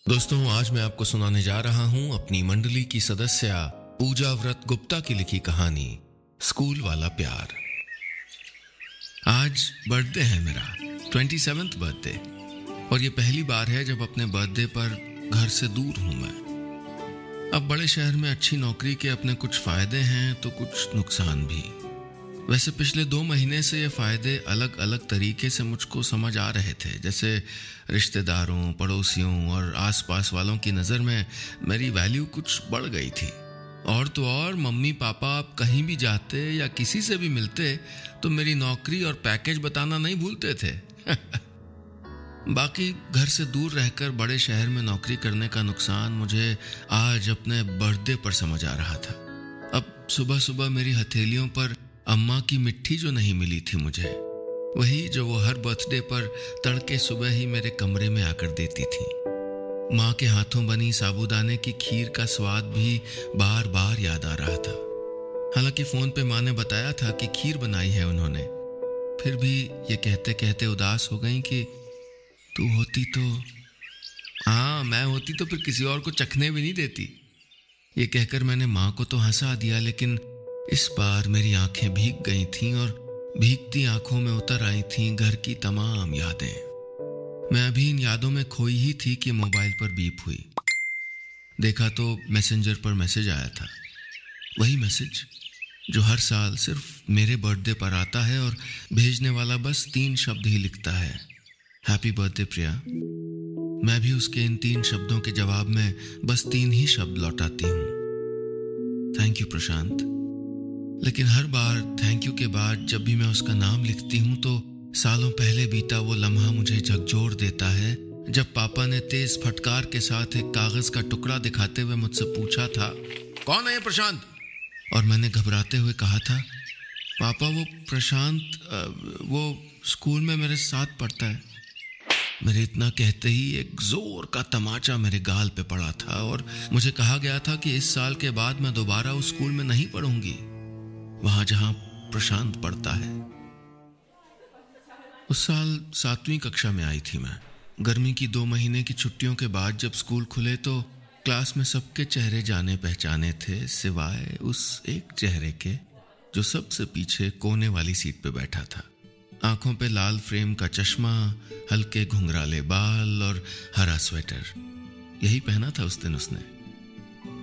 दोस्तों, आज मैं आपको सुनाने जा रहा हूं अपनी मंडली की सदस्य पूजा व्रत गुप्ता की लिखी कहानी स्कूल वाला प्यार। आज बर्थडे है मेरा, 27th बर्थडे, और ये पहली बार है जब अपने बर्थडे पर घर से दूर हूं मैं। अब बड़े शहर में अच्छी नौकरी के अपने कुछ फायदे हैं तो कुछ नुकसान भी। वैसे पिछले 2 महीने से ये फायदे अलग अलग तरीके से मुझको समझ आ रहे थे, जैसे रिश्तेदारों, पड़ोसियों और आसपास वालों की नज़र में मेरी वैल्यू कुछ बढ़ गई थी। और तो और मम्मी पापा आप कहीं भी जाते या किसी से भी मिलते तो मेरी नौकरी और पैकेज बताना नहीं भूलते थे। बाकी घर से दूर रहकर बड़े शहर में नौकरी करने का नुकसान मुझे आज अपने बर्थडे पर समझ आ रहा था। अब सुबह सुबह मेरी हथेलियों पर अम्मा की मिट्टी जो नहीं मिली थी मुझे, वही जो वो हर बर्थडे पर तड़के सुबह ही मेरे कमरे में आकर देती थी। माँ के हाथों बनी साबूदाने की खीर का स्वाद भी बार बार याद आ रहा था। हालांकि फोन पे माँ ने बताया था कि खीर बनाई है उन्होंने, फिर भी ये कहते कहते उदास हो गई कि तू होती तो, हाँ मैं होती तो फिर किसी और को चखने भी नहीं देती। ये कहकर मैंने माँ को तो हंसा दिया, लेकिन इस बार मेरी आंखें भीग गई थीं और भीगती आंखों में उतर आई थीं घर की तमाम यादें। मैं अभी इन यादों में खोई ही थी कि मोबाइल पर बीप हुई। देखा तो मैसेंजर पर मैसेज आया था, वही मैसेज जो हर साल सिर्फ मेरे बर्थडे पर आता है और भेजने वाला बस 3 शब्द ही लिखता है, हैप्पी बर्थडे प्रिया। मैं भी उसके इन 3 शब्दों के जवाब में बस 3 ही शब्द लौटाती हूँ, थैंक यू प्रशांत। लेकिन हर बार थैंक यू के बाद जब भी मैं उसका नाम लिखती हूँ तो सालों पहले बीता वो लम्हा मुझे झकझोर देता है, जब पापा ने तेज फटकार के साथ एक कागज का टुकड़ा दिखाते हुए मुझसे पूछा था, कौन है ये प्रशांत? और मैंने घबराते हुए कहा था, पापा वो प्रशांत, वो स्कूल में मेरे साथ पढ़ता है। मेरे इतना कहते ही एक जोर का तमाचा मेरे गाल पे पड़ा था और मुझे कहा गया था कि इस साल के बाद मैं दोबारा उस स्कूल में नहीं पढ़ूंगी, वहां जहां प्रशांत पढ़ता है। उस साल 7वीं कक्षा में आई थी मैं। गर्मी की 2 महीने की छुट्टियों के बाद जब स्कूल खुले तो क्लास में सबके चेहरे जाने पहचाने थे, सिवाय उस एक चेहरे के जो सबसे पीछे कोने वाली सीट पे बैठा था। आंखों पे लाल फ्रेम का चश्मा, हल्के घुंघराले बाल और हरा स्वेटर, यही पहना था उस दिन उसने।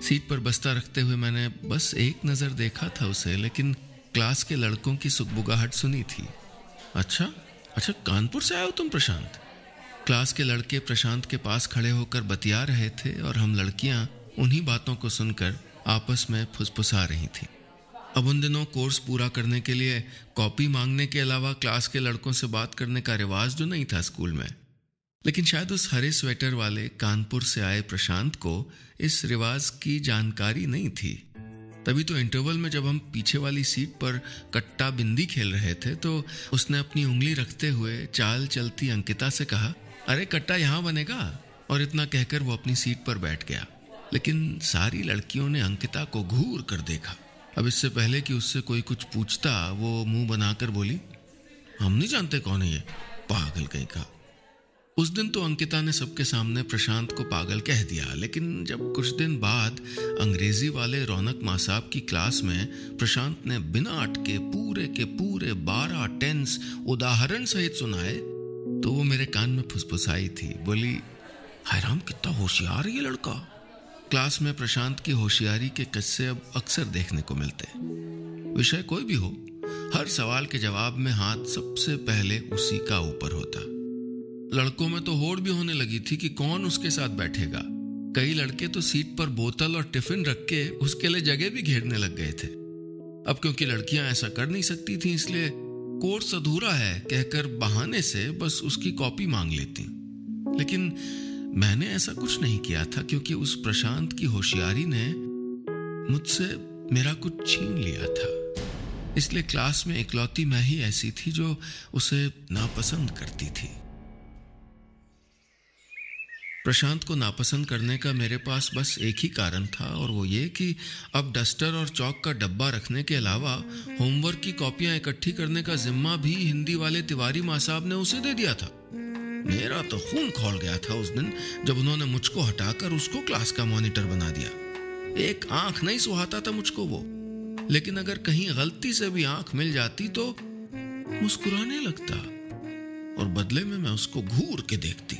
सीट पर बस्ता रखते हुए मैंने बस एक नजर देखा था उसे, लेकिन क्लास के लड़कों की सुगबुगाहट सुनी थी। अच्छा, कानपुर से आए हो तुम प्रशांत? क्लास के लड़के प्रशांत के पास खड़े होकर बतिया रहे थे और हम लड़कियां उन्हीं बातों को सुनकर आपस में फुसफुसा रही थी। अब उन दिनों कोर्स पूरा करने के लिए कॉपी मांगने के अलावा क्लास के लड़कों से बात करने का रिवाज जो नहीं था स्कूल में, लेकिन शायद उस हरे स्वेटर वाले कानपुर से आए प्रशांत को इस रिवाज की जानकारी नहीं थी। तभी तो इंटरवल में जब हम पीछे वाली सीट पर कट्टा बिंदी खेल रहे थे तो उसने अपनी उंगली रखते हुए चाल चलती अंकिता से कहा, अरे कट्टा यहाँ बनेगा, और इतना कहकर वो अपनी सीट पर बैठ गया। लेकिन सारी लड़कियों ने अंकिता को घूर कर देखा। अब इससे पहले कि उससे कोई कुछ पूछता, वो मुंह बनाकर बोली, हम नहीं जानते कौन है ये, पागल कहीं का। उस दिन तो अंकिता ने सबके सामने प्रशांत को पागल कह दिया, लेकिन जब कुछ दिन बाद अंग्रेजी वाले रौनक मासाब की क्लास में प्रशांत ने बिना अटके पूरे के पूरे 12 टेंस उदाहरण सहित सुनाए तो वो मेरे कान में फुसफुसाई थी, बोली, हाय राम कितना होशियार है ये लड़का। क्लास में प्रशांत की होशियारी के किस्से अब अक्सर देखने को मिलते। विषय कोई भी हो, हर सवाल के जवाब में हाथ सबसे पहले उसी का ऊपर होता। लड़कों में तो होड़ भी होने लगी थी कि कौन उसके साथ बैठेगा। कई लड़के तो सीट पर बोतल और टिफिन रख के उसके लिए जगह भी घेरने लग गए थे। अब क्योंकि लड़कियां ऐसा कर नहीं सकती थी, इसलिए कोर्स अधूरा है कहकर बहाने से बस उसकी कॉपी मांग लेती। लेकिन मैंने ऐसा कुछ नहीं किया था, क्योंकि उस प्रशांत की होशियारी ने मुझसे मेरा कुछ छीन लिया था। इसलिए क्लास में इकलौती मैं ही ऐसी थी जो उसे नापसंद करती थी। प्रशांत को नापसंद करने का मेरे पास बस एक ही कारण था, और वो ये कि अब डस्टर और चौक का डब्बा रखने के अलावा होमवर्क की कॉपियां इकट्ठी करने का जिम्मा भी हिंदी वाले तिवारी माँ साहब ने उसे दे दिया था। मेरा तो खून खौल गया था उस दिन जब उन्होंने मुझको हटाकर उसको क्लास का मॉनिटर बना दिया। एक आंख नहीं सुहाता था मुझको वो, लेकिन अगर कहीं गलती से भी आंख मिल जाती तो मुस्कुराने लगता और बदले में मैं उसको घूर के देखती।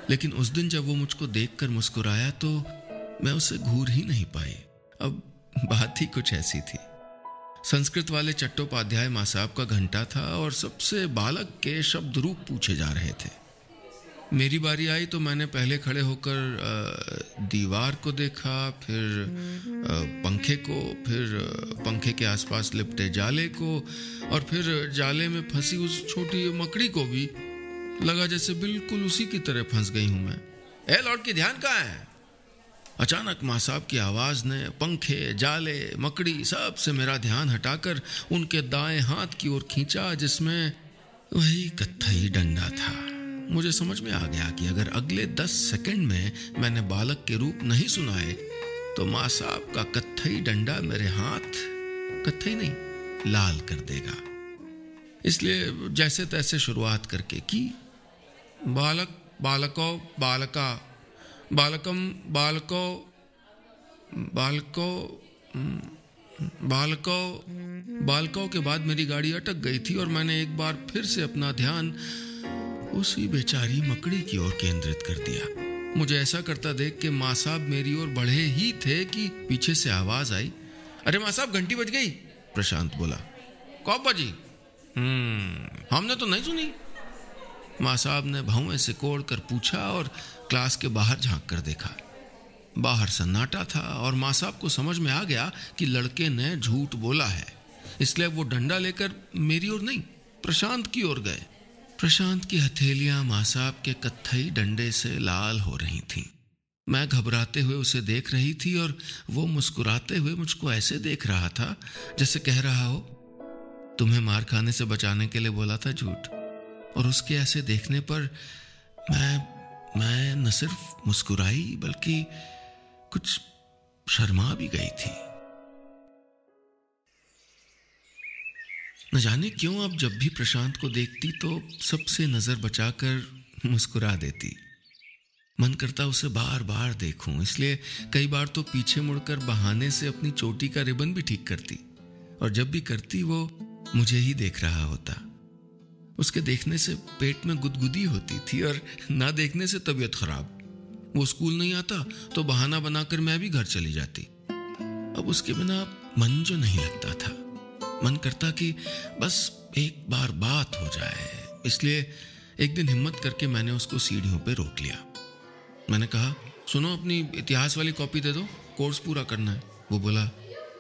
लेकिन उस दिन जब वो मुझको देखकर मुस्कुराया तो मैं उसे घूर ही नहीं पाई। अब बात ही कुछ ऐसी थी। संस्कृत वाले चट्टोपाध्याय माँ साहब का घंटा था और सबसे बालक के शब्द रूप पूछे जा रहे थे। मेरी बारी आई तो मैंने पहले खड़े होकर दीवार को देखा, फिर पंखे को, फिर पंखे के आसपास लिपटे जाले को, और फिर जाले में फंसी उस छोटी मकड़ी को भी। लगा जैसे बिल्कुल उसी की तरह फंस गई हूं मैं। ए लौट के ध्यान कहाँ है? अचानक माँ साहब की आवाज ने पंखे, जाले, मकड़ी सब से मेरा ध्यान हटाकर उनके दाएं हाथ की ओर खींचा जिसमें वही कत्थई डंडा था। मुझे समझ में आ गया कि अगर अगले 10 सेकंड में मैंने बालक के रूप नहीं सुनाए तो माँ साहब का कत्थई डंडा मेरे हाथ कत्थई नहीं लाल कर देगा। इसलिए जैसे तैसे शुरुआत करके की, बालक, बालको, बालका, बालकम, बालको, बालको, बालको। बालकों के बाद मेरी गाड़ी अटक गई थी और मैंने एक बार फिर से अपना ध्यान उसी बेचारी मकड़ी की ओर केंद्रित कर दिया। मुझे ऐसा करता देख के माँ साहब मेरी ओर बढ़े ही थे कि पीछे से आवाज आई, अरे माँ साहब घंटी बज गई। प्रशांत बोला, कब बजी? हमने तो नहीं सुनी। माँ साहब ने भौं से कोड़ कर पूछा और क्लास के बाहर झांक कर देखा। बाहर सन्नाटा था और माँ साहब को समझ में आ गया कि लड़के ने झूठ बोला है, इसलिए वो डंडा लेकर मेरी ओर नहीं प्रशांत की ओर गए। प्रशांत की हथेलियां माँ साहब के कत्थई डंडे से लाल हो रही थीं। मैं घबराते हुए उसे देख रही थी और वो मुस्कुराते हुए मुझको ऐसे देख रहा था जैसे कह रहा हो, तुम्हें मार खाने से बचाने के लिए बोला था झूठ। और उसके ऐसे देखने पर मैं न सिर्फ मुस्कुराई बल्कि कुछ शर्मा भी गई थी। न जाने क्यों अब जब भी प्रशांत को देखती तो सबसे नजर बचाकर मुस्कुरा देती। मन करता उसे बार बार देखूं, इसलिए कई बार तो पीछे मुड़कर बहाने से अपनी चोटी का रिबन भी ठीक करती, और जब भी करती वो मुझे ही देख रहा होता। उसके देखने से पेट में गुदगुदी होती थी और ना देखने से तबीयत खराब। वो स्कूल नहीं आता तो बहाना बनाकर मैं भी घर चली जाती। अब उसके बिना मन जो नहीं लगता था, मन करता कि बस एक बार बात हो जाए। इसलिए एक दिन हिम्मत करके मैंने उसको सीढ़ियों पे रोक लिया। मैंने कहा, सुनो, अपनी इतिहास वाली कॉपी दे दो, कोर्स पूरा करना है। वो बोला,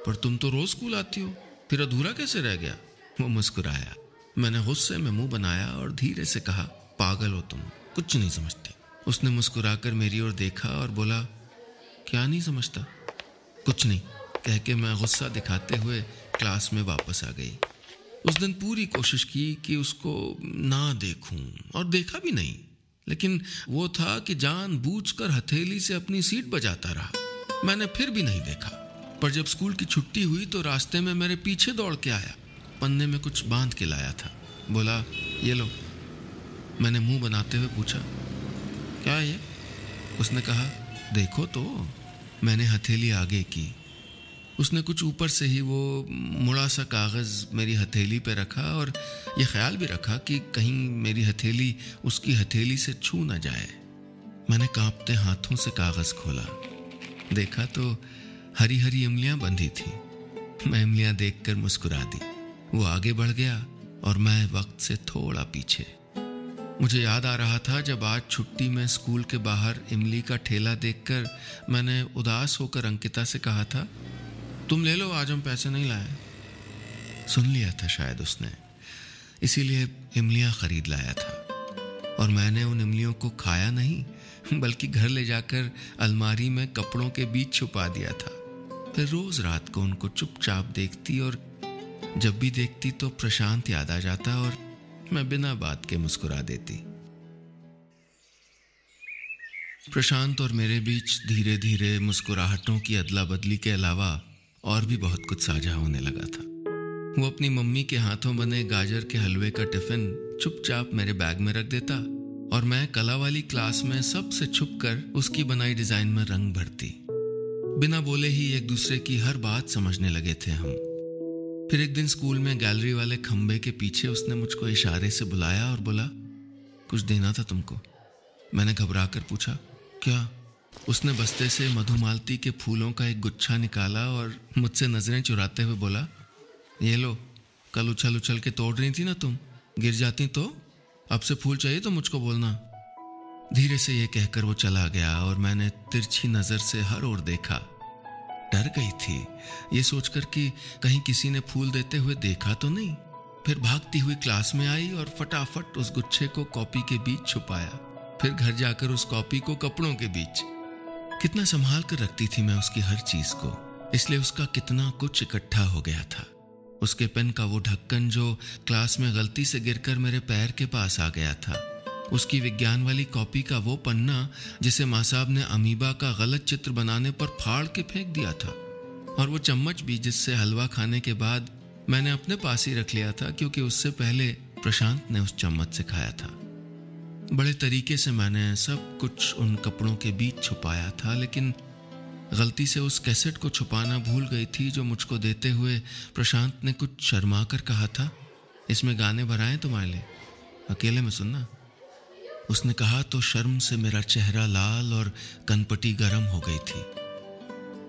पर तुम तो रोज स्कूल आती हो, फिर अधूरा कैसे रह गया? वो मुस्कुराया। मैंने गुस्से में मुंह बनाया और धीरे से कहा, पागल हो तुम, कुछ नहीं समझती। उसने मुस्कुराकर मेरी ओर देखा और बोला, क्या नहीं समझता? कुछ नहीं, कह के मैं गुस्सा दिखाते हुए क्लास में वापस आ गई। उस दिन पूरी कोशिश की कि उसको ना देखूं, और देखा भी नहीं, लेकिन वो था कि जानबूझकर हथेली से अपनी सीट बजाता रहा। मैंने फिर भी नहीं देखा, पर जब स्कूल की छुट्टी हुई तो रास्ते में मेरे पीछे दौड़ के आया। पन्ने में कुछ बांध के लाया था। बोला, ये लो। मैंने मुंह बनाते हुए पूछा, क्या है ये? उसने कहा, देखो तो। मैंने हथेली आगे की। उसने कुछ ऊपर से ही वो मुड़ा सा कागज मेरी हथेली पे रखा और ये ख्याल भी रखा कि कहीं मेरी हथेली उसकी हथेली से छू ना जाए। मैंने कांपते हाथों से कागज खोला, देखा तो हरी हरी इमलियां बंधी थी। मैं इमलियां देखकर मुस्कुरा दी। वो आगे बढ़ गया और मैं वक्त से थोड़ा पीछे। मुझे याद आ रहा था जब आज छुट्टी में स्कूल के बाहर इमली का ठेला देखकर मैंने उदास होकर अंकिता से कहा था, तुम ले लो, आज हम पैसे नहीं लाए। सुन लिया था शायद उसने, इसीलिए इमलियां खरीद लाया था। और मैंने उन इमलियों को खाया नहीं बल्कि घर ले जाकर अलमारी में कपड़ों के बीच छुपा दिया था। फिर रोज रात को उनको चुपचाप देखती और जब भी देखती तो प्रशांत याद आ जाता और मैं बिना बात के मुस्कुरा देती। प्रशांत और मेरे बीच धीरे धीरे मुस्कुराहटों की अदला बदली के अलावा और भी बहुत कुछ साझा होने लगा था। वो अपनी मम्मी के हाथों बने गाजर के हलवे का टिफिन चुपचाप मेरे बैग में रख देता और मैं कला वाली क्लास में सबसे छुपकर उसकी बनाई डिजाइन में रंग भरती। बिना बोले ही एक दूसरे की हर बात समझने लगे थे हम। फिर एक दिन स्कूल में गैलरी वाले खंबे के पीछे उसने मुझको इशारे से बुलाया और बोला, कुछ देना था तुमको। मैंने घबरा कर पूछा, क्या? उसने बस्ते से मधुमालती के फूलों का एक गुच्छा निकाला और मुझसे नजरें चुराते हुए बोला, ये लो, कल उछल उछल के तोड़ रही थी ना तुम, गिर जाती तो? अब से फूल चाहिए तो मुझको बोलना। धीरे से ये कहकर वो चला गया और मैंने तिरछी नजर से हर ओर देखा। डर गई थी ये सोचकर कि कहीं किसी ने फूल देते हुए देखा तो नहीं। फिर भागती हुई क्लास में आई और फटाफट उस गुच्छे को कॉपी के बीच छुपाया। फिर घर जाकर उस कॉपी को कपड़ों के बीच। कितना संभाल कर रखती थी मैं उसकी हर चीज को, इसलिए उसका कितना कुछ इकट्ठा हो गया था। उसके पेन का वो ढक्कन जो क्लास में गलती से गिरकर मेरे पैर के पास आ गया था, उसकी विज्ञान वाली कॉपी का वो पन्ना जिसे माँ साहब ने अमीबा का गलत चित्र बनाने पर फाड़ के फेंक दिया था, और वो चम्मच भी जिससे हलवा खाने के बाद मैंने अपने पास ही रख लिया था क्योंकि उससे पहले प्रशांत ने उस चम्मच से खाया था। बड़े तरीके से मैंने सब कुछ उन कपड़ों के बीच छुपाया था, लेकिन गलती से उस कैसेट को छुपाना भूल गई थी जो मुझको देते हुए प्रशांत ने कुछ शर्मा कर कहा था, इसमें गाने भराएं तुम्हारे लिए, अकेले में सुनना। उसने कहा तो शर्म से मेरा चेहरा लाल और कनपटी गर्म हो गई थी।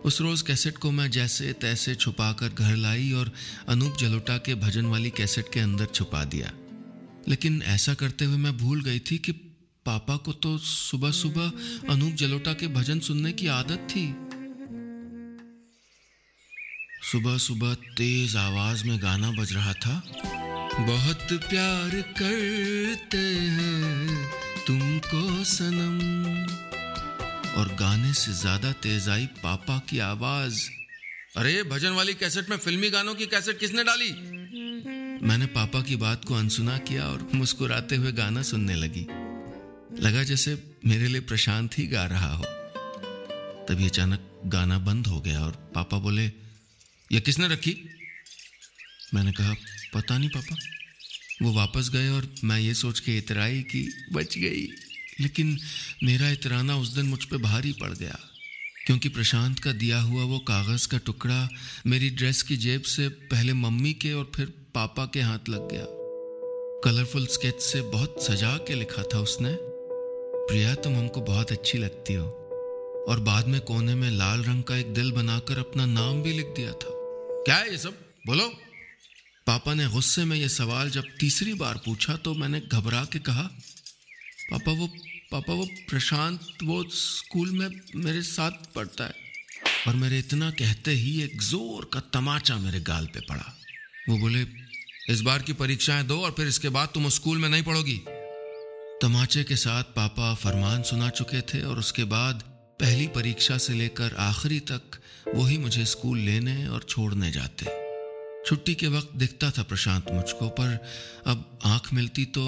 उस रोज कैसेट को मैं जैसे तैसे छुपाकर घर लाई और अनूप जलोटा के भजन वाली कैसेट के अंदर छुपा दिया। लेकिन ऐसा करते हुए मैं भूल गई थी कि पापा को तो सुबह सुबह अनूप जलोटा के भजन सुनने की आदत थी। सुबह सुबह तेज आवाज में गाना बज रहा था, बहुत प्यार करते हैं तुमको सनम। और गाने से ज्यादा तेज आई पापा की आवाज, अरे भजन वाली कैसेट में फिल्मी गानों की कैसेट किसने डाली? मैंने पापा की बात को अनसुना किया और मुस्कुराते हुए गाना सुनने लगी। लगा जैसे मेरे लिए प्रशांत ही गा रहा हो। तभी अचानक गाना बंद हो गया और पापा बोले, ये किसने रखी? मैंने कहा, पता नहीं पापा। वो वापस गए और मैं ये सोच के इतराई कि बच गई। लेकिन मेरा इतराना उस दिन मुझ पे भारी पड़ गया, क्योंकि प्रशांत का दिया हुआ वो कागज का टुकड़ा मेरी ड्रेस की जेब से पहले मम्मी के और फिर पापा के हाथ लग गया। कलरफुल स्केच से बहुत सजा के लिखा था उसने, प्रिया तुम हमको बहुत अच्छी लगती हो, और बाद में कोने में लाल रंग का एक दिल बनाकर अपना नाम भी लिख दिया था। क्या है ये सब, बोलो? पापा ने गुस्से में ये सवाल जब तीसरी बार पूछा तो मैंने घबरा के कहा, पापा वो प्रशांत वो स्कूल में मेरे साथ पढ़ता है। और मेरे इतना कहते ही एक जोर का तमाचा मेरे गाल पे पड़ा। वो बोले, इस बार की परीक्षाएं दो और फिर इसके बाद तुम उस स्कूल में नहीं पढ़ोगी। तमाचे के साथ पापा फरमान सुना चुके थे और उसके बाद पहली परीक्षा से लेकर आखिरी तक वही मुझे स्कूल लेने और छोड़ने जाते। छुट्टी के वक्त दिखता था प्रशांत मुझको, पर अब आंख मिलती तो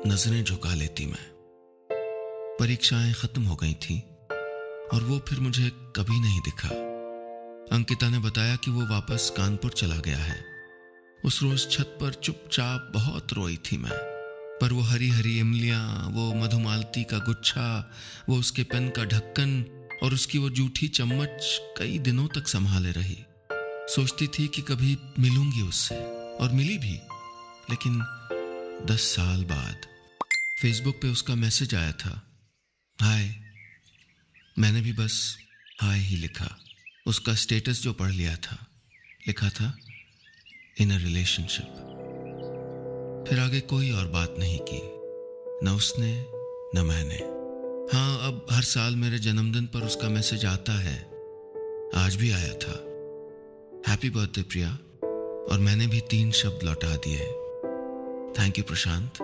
नजरें झुका लेती मैं। परीक्षाएं खत्म हो गई थी और वो फिर मुझे कभी नहीं दिखा। अंकिता ने बताया कि वो वापस कानपुर चला गया है। उस रोज छत पर चुपचाप बहुत रोई थी मैं, पर वो हरी हरी इमलियां, वो मधुमालती का गुच्छा, वो उसके पेन का ढक्कन और उसकी वो जूठी चम्मच कई दिनों तक संभाले रही। सोचती थी कि कभी मिलूंगी उससे, और मिली भी। लेकिन 10 साल बाद फेसबुक पे उसका मैसेज आया था, हाय। मैंने भी बस हाय ही लिखा। उसका स्टेटस जो पढ़ लिया था, लिखा था इन अ रिलेशनशिप। फिर आगे कोई और बात नहीं की, न उसने न मैंने। हाँ, अब हर साल मेरे जन्मदिन पर उसका मैसेज आता है। आज भी आया था, हैप्पी बर्थडे प्रिया, और मैंने भी 3 शब्द लौटा दिए, थैंक यू प्रशांत।